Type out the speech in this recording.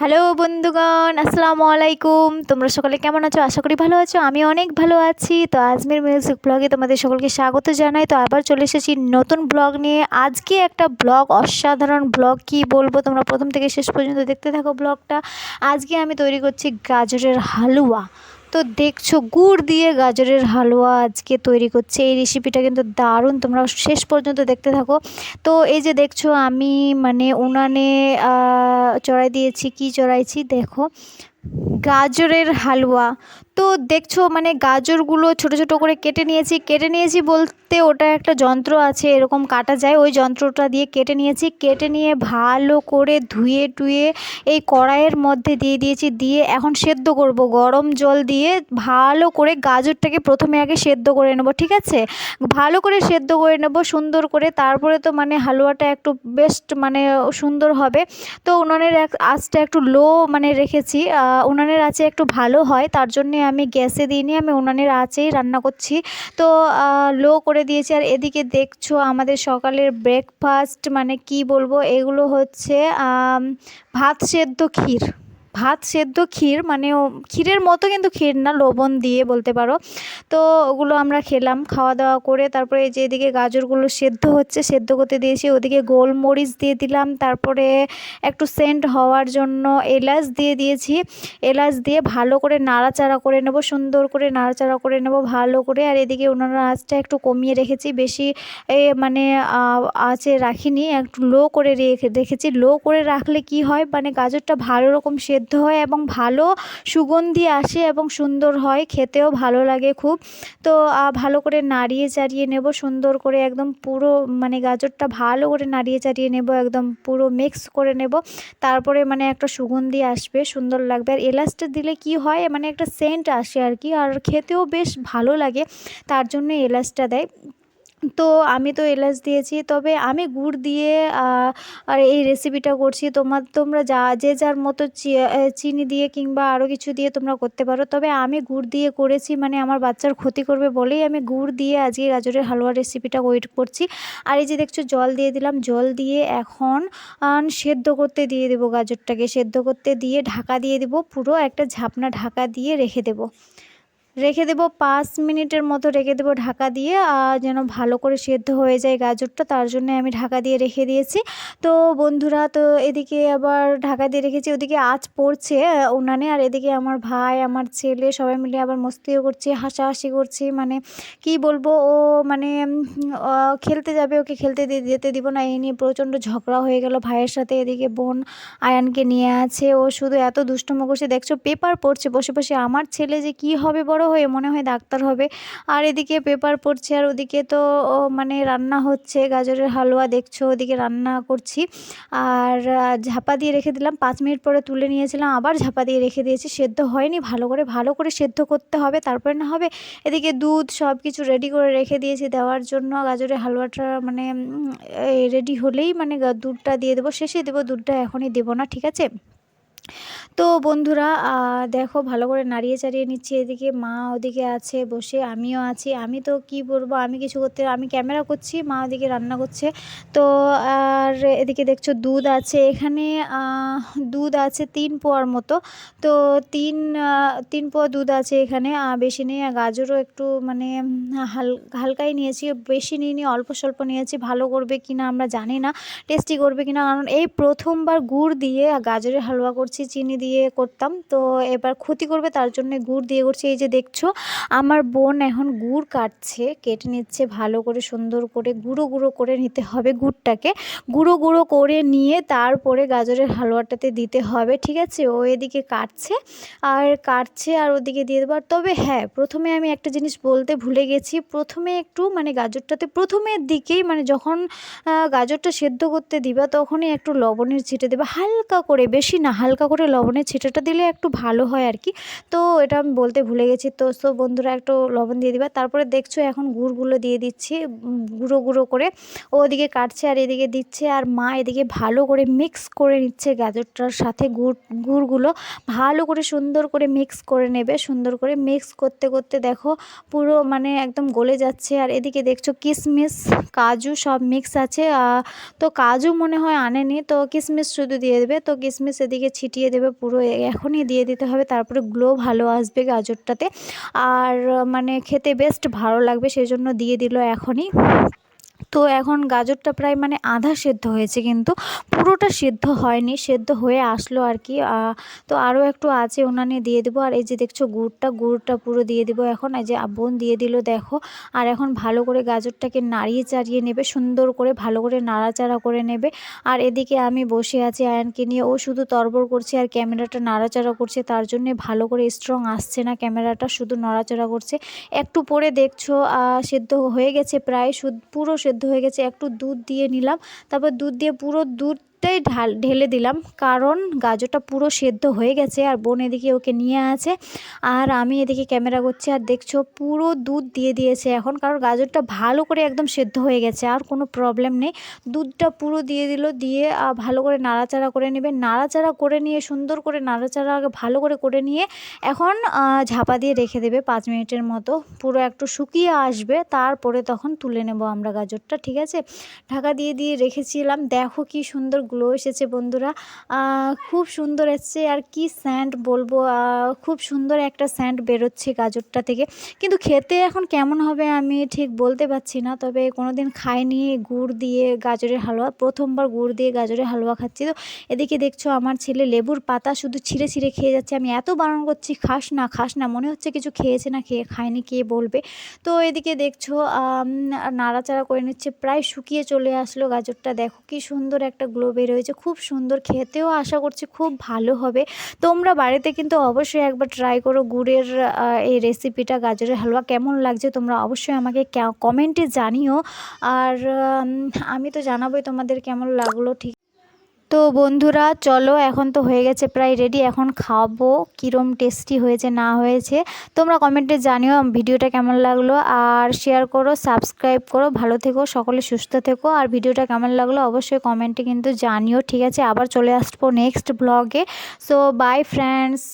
Hello বন্ধুগণ, আসসালামু আলাইকুম। তোমরা সকলে কেমন আছো? আশা করি ভালো আছো। আমি অনেক ভালো আছি। তো আজমের মিউজিক ব্লগে তোমাদের সকলকে স্বাগত জানাই। তো আবার চলে এসেছি নতুন ব্লগ নিয়ে। আজকে একটা ব্লগ, অসাধারণ ব্লগ, কি বলবো, তোমরা প্রথম থেকে শেষ পর্যন্ত দেখতে থাকো ব্লগটা। আজকে আমি তৈরি করছি গাজরের হালুয়া। তো দেখছো, গুড় দিয়ে গাজরের হালুয়া আজকে তৈরি করছে। এই রেসিপিটা কিন্তু দারুণ, তোমরা শেষ পর্যন্ত দেখতে থাকো। তো এই যে দেখছো, আমি উনানে চড়াই দিয়েছি। কি চড়াইছি দেখো, গাজরের হালুয়া। তো দেখছো গাজরগুলো ছোট ছোট করে কেটে নিয়েছি বলতে ওটা একটা যন্ত্র আছে, এরকম কাটা যায়, ওই যন্ত্রটা দিয়ে কেটে নিয়ে ভালো করে ধুয়ে টুয়ে এই কড়াইয়ের মধ্যে দিয়ে দিয়েছি। দিয়ে এখন সেদ্ধ করব গরম জল দিয়ে। ভালো করে গাজরটাকে প্রথমে আগে সেদ্ধ করে নেব, ঠিক আছে? ভালো করে সেদ্ধ করে নেব সুন্দর করে, তারপরে তো হালুয়াটা একটু বেস্ট সুন্দর হবে। তো উনানের আঁচটা একটু লো রেখেছি। উনানের আঁচে একটু ভালো হয়, তার জন্যে আমি গ্যাসে দিইনি, আমি উনানের আঁচেই রান্না করছি। তো লো করে দিয়েছি। আর এদিকে দেখছো আমাদের সকালের ব্রেকফাস্ট, কি বলবো, এগুলো হচ্ছে ভাত সেদ্ধ ক্ষীর, ক্ষীরের মতো, কিন্তু ক্ষীর না, লবণ দিয়ে বলতে পারো। তো ওগুলো আমরা খেলাম, খাওয়া দাওয়া করে। তারপরে এই যে এদিকে গাজরগুলো সেদ্ধ হচ্ছে, সেদ্ধ করতে দিয়েছি। ওদিকে গোলমরিচ দিয়ে দিলাম, তারপরে একটু সেন্ট হওয়ার জন্য এলাচ দিয়ে দিয়েছি। এলাচ দিয়ে ভালো করে নাড়াচাড়া করে নেব, সুন্দর করে নাড়াচাড়া করে নেব ভালো করে। আর এদিকে উনানের আঁচটা একটু কমিয়ে রেখেছি, বেশি আঁচে রাখিনি, একটু লো করে রেখেছি। লো করে রাখলে কি হয়, গাজরটা ভালো রকম সেদ্ধ হয় এবং ভালো সুগন্ধি আসে এবং সুন্দর হয়, খেতেও ভালো লাগে খুব। তো ভালো করে নাড়িয়ে চাড়িয়ে নেব সুন্দর করে, একদম পুরো গাজরটা ভালো করে নাড়িয়ে চাড়িয়ে নেব, একদম পুরো মিক্স করে নেব। তারপরে একটা সুগন্ধি আসবে, সুন্দর লাগবে। আর এলাচটা দিলে কি হয়, একটা সেন্ট আসে আর কি, আর খেতেও বেশ ভালো লাগে, তার জন্য এলাচটা দেয়। তো আমি তো এলাচ দিয়েছি, তবে আমি গুড় দিয়ে আর এই রেসিপিটা করছি। তোমরা যে যার মতো চিনি দিয়ে কিংবা আরও কিছু দিয়ে তোমরা করতে পারো, তবে আমি গুড় দিয়ে করেছি, আমার বাচ্চার ক্ষতি করবে বলেই আমি গুড় দিয়ে আজকে গাজরের হালুয়া রেসিপিটা করছি। আর এই যে দেখছো, জল দিয়ে দিলাম, জল দিয়ে এখন সেদ্ধ করতে দিয়ে দেবো গাজরটাকে। সেদ্ধ করতে দিয়ে ঢাকা দিয়ে দেবো, পুরো একটা ঝাপনা ঢাকা দিয়ে রেখে দেবো 5 মিনিটের মতো রেখে দেবো ঢাকা দিয়ে, যেন ভালো করে সেদ্ধ হয়ে যায় গাজরটা, তার জন্য আমি ঢাকা দিয়ে রেখে দিয়েছি। তো বন্ধুরা, তো এদিকে আবার ঢাকা দিয়ে রেখেছি, ওদিকে আঁচ পড়ছে উনানে। আর এদিকে আমার ভাই, আমার ছেলে সবাই মিলে আবার মস্তিও করছে, হাসাহাসি করছি। কি বলবো, ও খেলতে যাবে, ওকে খেলতে যেতে দিব না, এই নিয়ে প্রচণ্ড ঝগড়া হয়ে গেল ভাইয়ের সাথে। এদিকে বোন আয়ানকে নিয়ে আছে, ও শুধু এত দুষ্টুমো করছে। দেখছো, পেপার পড়ছে বসে বসে। আমার ছেলে যে কি হবে বড় হয়ে, মনে হয় ডাক্তার হবে। আর এদিকে পেপার পড়ছে, আর ওদিকে তো রান্না হচ্ছে গাজরের হালুয়া, দেখছো ওদিকে রান্না করছি। আর ঝাপা দিয়ে রেখে দিলাম, 5 মিনিট পরে তুলে নিয়েছিলাম, আবার ঝাপা দিয়ে রেখে দিয়েছি। সেদ্ধ হয়নি, ভালো করে সেদ্ধ করতে হবে, তারপরে না হবে। এদিকে দুধ সব কিছু রেডি করে রেখে দিয়েছি দেওয়ার জন্য। গাজরের হালুয়াটা রেডি হলেই দুধটা দিয়ে দেবো, শেষে দেবো দুধটা, এখনই দেবো না, ঠিক আছে? তো বন্ধুরা, দেখো ভালো করে নাড়িয়ে চাড়িয়ে নিচ্ছি। এদিকে মা ওদিকে আছে বসে, আমিও আছি। আমি তো কি বলবো, আমি কিছু করতে, আমি ক্যামেরা করছি, মা ওদিকে রান্না করছে। তো আর এদিকে দেখছো দুধ আছে এখানে, দুধ আছে 3 পোয়ার মতো। তো তিন পোয়া দুধ আছে এখানে, বেশি নেই। আর গাজরও একটু হালকাই নিয়েছি, বেশি নিইনি, অল্প স্বল্প নিয়েছি। ভালো করবে কিনা আমরা জানি না, টেস্টি করবে কিনা, কারণ এই প্রথমবার গুড় দিয়ে গাজরের হালুয়া করছি, চিনি দিয়ে করতাম তো এবার ক্ষতি করবে, তার জন্য গুড় দিয়ে করছি। এই যে দেখছো, আমার বোন এখন গুড় কেটে নিচ্ছে ভালো করে, সুন্দর করে গুঁড়ো গুঁড়ো করে নিতে হবে গুড়টাকে। গুঁড়ো গুঁড়ো করে নিয়ে তারপরে গাজরের হালুয়াটাতে দিতে হবে, ঠিক আছে? ও এদিকে কাটছে আর ওদিকে দিয়ে দেবো। তবে হ্যাঁ, প্রথমে আমি একটা জিনিস বলতে ভুলে গেছি, প্রথমে একটু গাজরটাতে প্রথমের দিকেই যখন গাজরটা সেদ্ধ করতে দিবা, তখনই একটু লবণের ছিটে দেবে হালকা করে, বেশি না, হালকা করে লবণের ছিটেটা দিলে একটু ভালো হয় আর কি। তো এটা আমি বলতে ভুলে গেছি। তো বন্ধুরা, একটু লবণ দিয়ে দিবা। তারপরে দেখছো এখন গুড়গুলো দিয়ে দিচ্ছি, গুঁড়ো গুঁড়ো করে। ও ওদিকে কাটছে আর এদিকে দিচ্ছে, আর মা এদিকে ভালো করে মিক্স করে নিচ্ছে গাজরটার সাথে গুড়গুলো। ভালো করে সুন্দর করে মিক্স করে নেবে, সুন্দর করে মিক্স করতে করতে দেখো পুরো একদম গলে যাচ্ছে। আর এদিকে দেখছো কিশমিশ, কাজু সব মিক্স আছে। তো কাজু মনে হয় আনেনি, তো কিশমিশ শুধু দিয়ে দেবে। তো কিশমিশ এদিকে ছিটিয়ে ছিটিয়ে দেবে পুরো, এখনই দিয়ে দিতে হবে, তারপরে গ্লো ভালো আসবে গাজরটাতে। আর মানে খেতে বেস্ট ভালো লাগবে, সেই জন্য দিয়ে দিল এখনই। তো এখন গাজরটা প্রায় মানে আধা সেদ্ধ হয়েছে, কিন্তু পুরোটা সেদ্ধ হয়নি, সেদ্ধ হয়ে আসলো আর কি। তো আরও একটু আছে, উনানে দিয়ে দেবো। আর এই যে দেখছো গুড়টা পুরো দিয়ে দেবো এখন। এই যে বোন দিয়ে দিল দেখো। আর এখন ভালো করে গাজরটাকে নাড়িয়ে চাড়িয়ে নেবে, সুন্দর করে ভালো করে নাড়াচাড়া করে নেবে। আর এদিকে আমি বসে আছি আয়ানকে নিয়ে, ও শুধু তরবর করছে আর ক্যামেরাটা নাড়াচাড়া করছে, তার জন্যে ভালো করে স্ট্রং আসছে না ক্যামেরাটা, শুধু নড়াচড়া করছে। একটু পরে দেখছো সেদ্ধ হয়ে গেছে, প্রায় পুরো সেদ্ধ হয়ে গেছে। একটু দুধ দিয়ে নিলাম, তারপর দুধ দিয়ে পুরো দুধটাই ঢেলে দিলাম, কারণ গাজরটা পুরো সেদ্ধ হয়ে গেছে। আর বোন এদিকে ওকে নিয়ে আছে, আর আমি এদিকে ক্যামেরা করছি। আর দেখছো পুরো দুধ দিয়ে দিয়েছে এখন, কারণ গাজরটা ভালো করে একদম সেদ্ধ হয়ে গেছে, আর কোনো প্রবলেম নেই। দুধটা পুরো দিয়ে দিল, দিয়ে ভালো করে নাড়াচাড়া করে নেবে। নাড়াচাড়া করে নিয়ে সুন্দর করে নাড়াচাড়া ভালো করে নিয়ে এখন ঝাপা দিয়ে রেখে দেবে 5 মিনিটের মতো, পুরো একটু শুকিয়ে আসবে, তারপরে তখন তুলে নেব আমরা গাজরটা, ঠিক আছে। ঢাকা দিয়ে রেখেছিলাম। দেখো কি সুন্দর গ্লো এসেছে বন্ধুরা, খুব সুন্দর এসছে। আর কি স্যান্ড বলবো, খুব সুন্দর একটা স্যান্ড বেরোচ্ছে গাজরটা থেকে। কিন্তু খেতে এখন কেমন হবে আমি ঠিক বলতে পারছি না, তবে কোনোদিন খাইনি গুড় দিয়ে গাজরের হালুয়া, প্রথমবার গুড় দিয়ে গাজরের হালুয়া খাচ্ছি। তো এদিকে দেখছো আমার ছেলে লেবুর পাতা শুধু ছিঁড়ে ছিঁড়ে খেয়ে যাচ্ছে, আমি এত বারণ করছি খাস না, মনে হচ্ছে কিছু খেয়েছে না খায়নি কে বলবে। তো এদিকে দেখছো নাড়াচাড়া করে নিচ্ছে, প্রায় শুকিয়ে চলে আসলো গাজরটা। দেখো কি সুন্দর একটা গ্লো বের হয়েছে, খুব সুন্দর, খেতেও আশা করছি খুব ভালো হবে। তোমরা বাড়িতে কিন্তু অবশ্যই একবার ট্রাই করো গুড়ের এই রেসিপিটা, গাজরের হালুয়া কেমন লাগছে তোমরা অবশ্যই আমাকে কমেন্টে জানিও। আর আমি তো জানাবোই তোমাদের কেমন লাগলো, ঠিক। তো বন্ধুরা চলো, এখন তো হয়ে গেছে প্রায় রেডি, এখন খাবো। কীরম টেস্টি হয়েছে না হয়েছে তোমরা কমেন্টে জানিও। ভিডিওটা কেমন লাগলো, আর শেয়ার করো, সাবস্ক্রাইব করো। ভালো থেকো সকলে, সুস্থ থেকো। আর ভিডিওটা কেমন লাগলো অবশ্যই কমেন্টে কিন্তু জানিও, ঠিক আছে। আবার চলে আসবো নেক্সট ব্লগে। So by friends.